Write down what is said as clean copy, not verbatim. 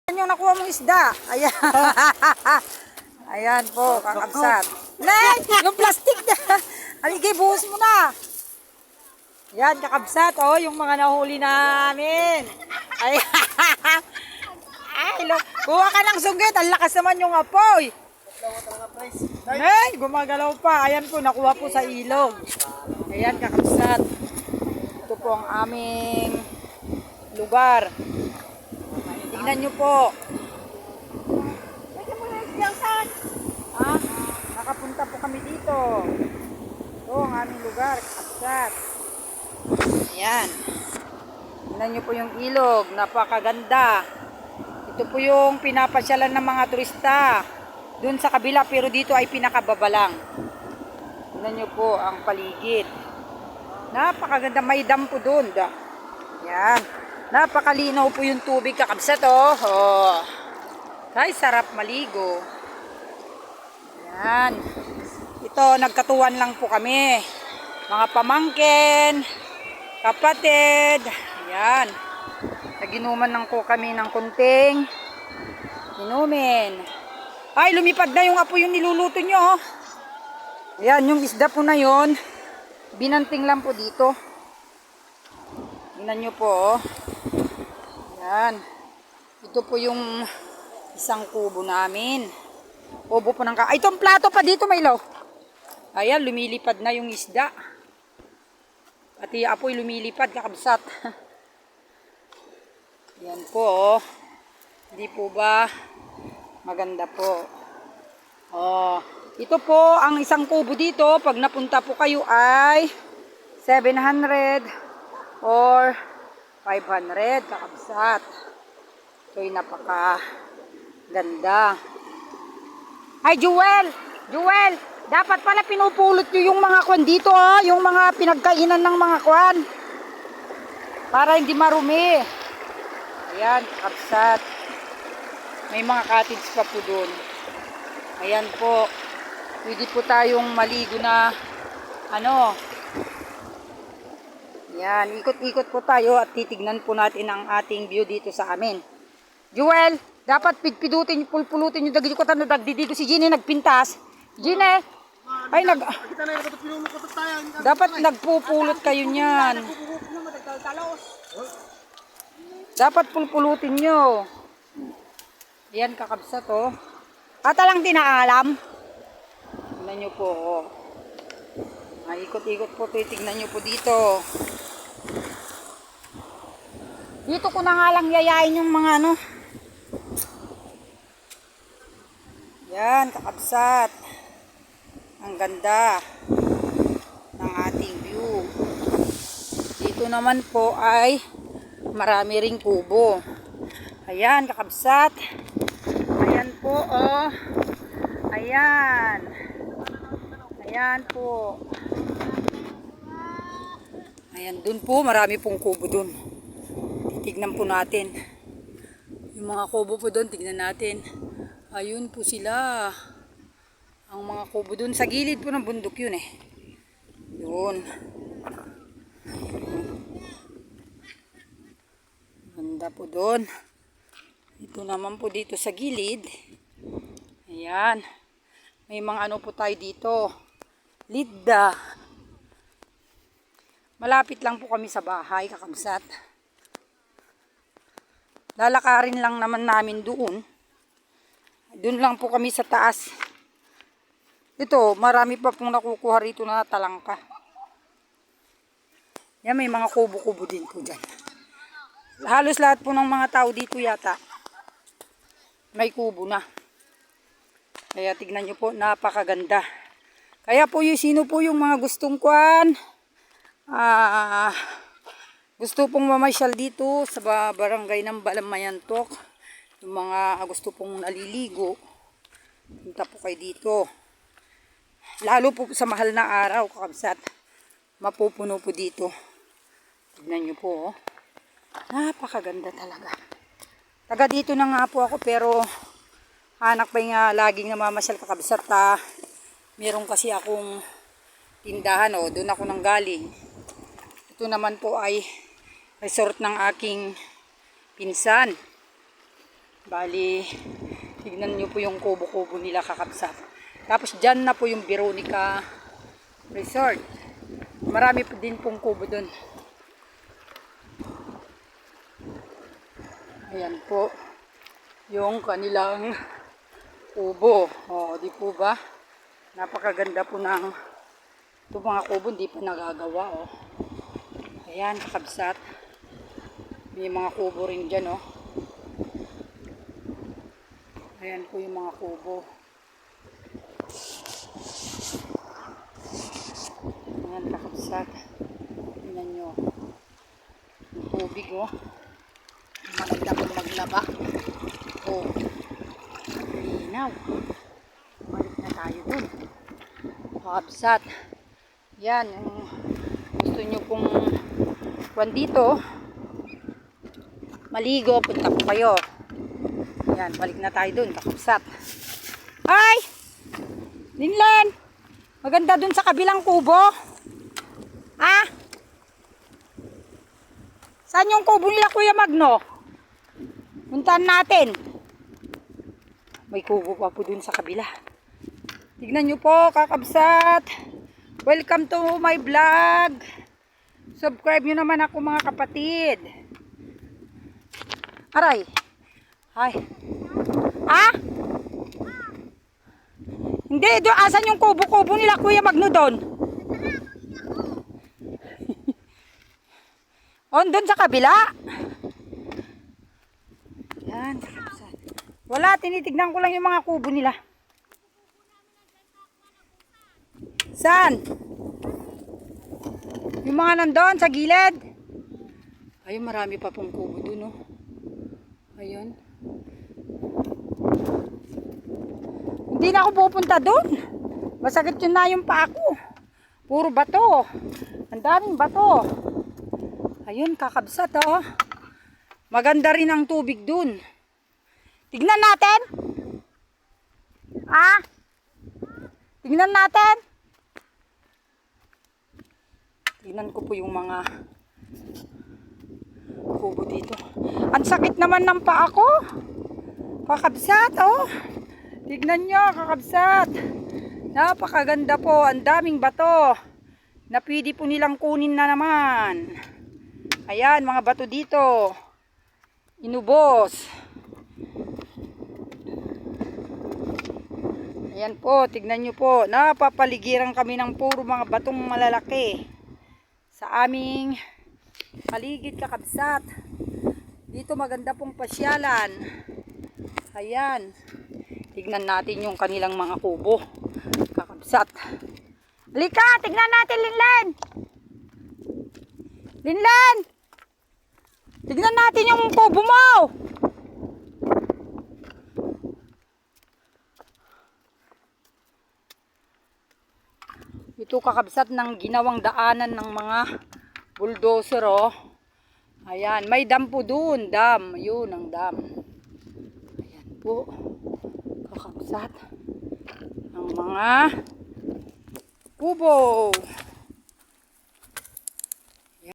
Yung nakuha mong isda. Ayan. Ayan po, kakabsat. Nay, yung plastic na. Aligay, buhos mo na. Ayan, kakabsat. Oh, yung mga nahuli namin. Ayan. Ay, kuha ka ng sugit. Ang lakas naman yung apoy. Nay, gumagalaw pa. Ayan po, nakuha po sa ilog. Ayan, kakabsat. Ito po ang aming lugar. Tingnan nyo po. Ah, nakapunta po kami dito. Ito ang aming lugar, kakabsat. Ayan. Tingnan nyo po yung ilog. Napakaganda. Ito po yung pinapasyalan ng mga turista. Doon sa kabila, pero dito ay pinakababalang. Tingnan nyo po ang paligid. Napakaganda. May dam po doon. Ayan. Napakalinaw po yung tubig, kakabsat. Oh. Ay, sarap maligo. Ayan. Ito, nagkatuwan lang po kami. Mga pamangkin, kapatid. Ayan. Naginuman lang po kami ng kunting inumin. Ay, lumipad na yung apoy yung niluluto nyo. Ayan, yung isda po na yon, binanting lang po dito. Tingnan nyo po. Ayan. Ito po yung isang kubo namin. Kubo po ng ay, itong plato pa dito, Maylaw. Ayan, lumilipad na yung isda. Pati apoy lumilipad, kakabsat. Yan po, oh. Hindi po ba maganda po? Oh, ito po ang isang kubo dito. Pag napunta po kayo ay 700 or 500, kakabsat. Ito'y napaka ganda. Ay, Jewel, dapat pala pinupulot nyo yung mga kwan dito, oh. Yung mga pinagkainan ng mga kwan. Para hindi marumi. Ayan, kakabsat. May mga cottage pa po doon. Ayan po. Pwede po tayong maligo na ano. Ayan, ikot-ikot po tayo at titignan po natin ang ating view dito sa amin. Jewel, dapat pigpidutin, pulpulutin yung dagdi ko tanong dagdi dito si Ginny nagpintas. Ginny, ay dapat nagpupulot kayo niyan. Dapat pulpulutin nyo. Yan, kakabsat, oh. Ata lang tinaalam. Tignan nyo po, oh. Ikot-ikot po, titignan nyo po dito. Dito ko na nga lang yayain yung mga ano. Yan, kakabsat. Ang ganda ng ating view. Dito naman po ay marami ring kubo. Ayan, kakabsat. Ayan po, oh. Ayan. Ayan po. Ayan, dun po, marami pong kubo dun. Tignan po natin. Yung mga kubo po dun, tignan natin. Ayun po sila. Ang mga kubo dun. Sa gilid po ng bundok yun eh. Yun. Ganda po dun. Ito naman po dito sa gilid. Ayan. May mga ano po tayo dito. Lidda. Malapit lang po kami sa bahay, kakabsat. Lalakarin lang naman namin doon. Doon lang po kami sa taas. Ito, marami pa pong nakukuha rito na talangka. Yan, may mga kubo-kubo din po dyan. Halos lahat po ng mga tao dito yata may kubo na. Kaya tignan nyo po, napakaganda. Kaya po yung sino po yung mga gustong kwan, gusto pong mamasyal dito sa barangay ng Balamayantok, yung mga gusto pong naliligo, punta po kayo dito. Lalo po sa mahal na araw, kakabsat, mapupuno po dito. Tignan nyo po, oh. Napakaganda talaga. Taga dito na nga po ako, pero anak ba nga laging namamasyal, kakabsat. Meron kasi akong tindahan, oh, doon ako nanggaling. Ito naman po ay resort ng aking pinsan. Bali, tignan nyo po yung kubo-kubo nila kakabsat. Tapos dyan na po yung Veronica Resort. Marami po din pong kubo dun. Ayan po yung kanilang kubo. O, di po ba? Napakaganda po ng ito mga kubo, hindi pa nagagawa. O. Ayan, kakabsat. May mga kubo rin dyan, o. Ayan po yung mga kubo. Ayan, kakabsat. Tingnan nyo. Yung tubig, o. Maganda pong maglaba. O. Linaw. Balik na tayo dun. Kakabsat. Yan, yung gusto nyo pong kwan dito, maligo, punta po kayo. Yan, balik na tayo dun, kakabsat. Ay! Linlen! Maganda dun sa kabilang kubo. Ah? Saan yung kubo nila, Kuya Magno? Puntahan natin. May kubo pa po dun sa kabila. Tignan nyo po, kakabsat. Welcome to my vlog. Subscribe nyo naman ako mga kapatid. Aray. Ay. Ah? Hindi, doon asan yung kubo-kubo nila Kuya Magno doon? On doon sa kabila. Yan. Wala, tinitignan ko lang yung mga kubo nila. Saan? Yung mga nandun sa gilid. Ayun, marami pa pong kubo dun, oh. Ayun. Hindi na ako pupunta dun. Masakit yun na yung paa ko. Puro bato. Ang daming bato. Ayun, kakabsat, oh. Maganda rin ang tubig dun. Tignan natin. Ah? Tignan natin. Tignan ko po yung mga kubo dito. Ang sakit naman ng paa ko. Kakabsat, oh. Tignan nyo, kakabsat. Napakaganda po. Ang daming bato na pwede po nilang kunin na naman. Ayan, mga bato dito. Inubos. Ayan po, tignan nyo po. Napapaligiran kami ng puro mga batong malalaki. Sa aming paligid, kakabsat. Dito maganda pong pasyalan. Ayan. Tignan natin yung kanilang mga kubo. Kakabsat. Halika, tignan natin, Linlen. Linlen! Tignan natin yung kubo mo. Ito kakabsat ng ginawang daanan ng mga bulldozer, oh. Ayan, may dam po dun, dam. Yun ang dam. Ayan po, kakabsat ng mga kubo.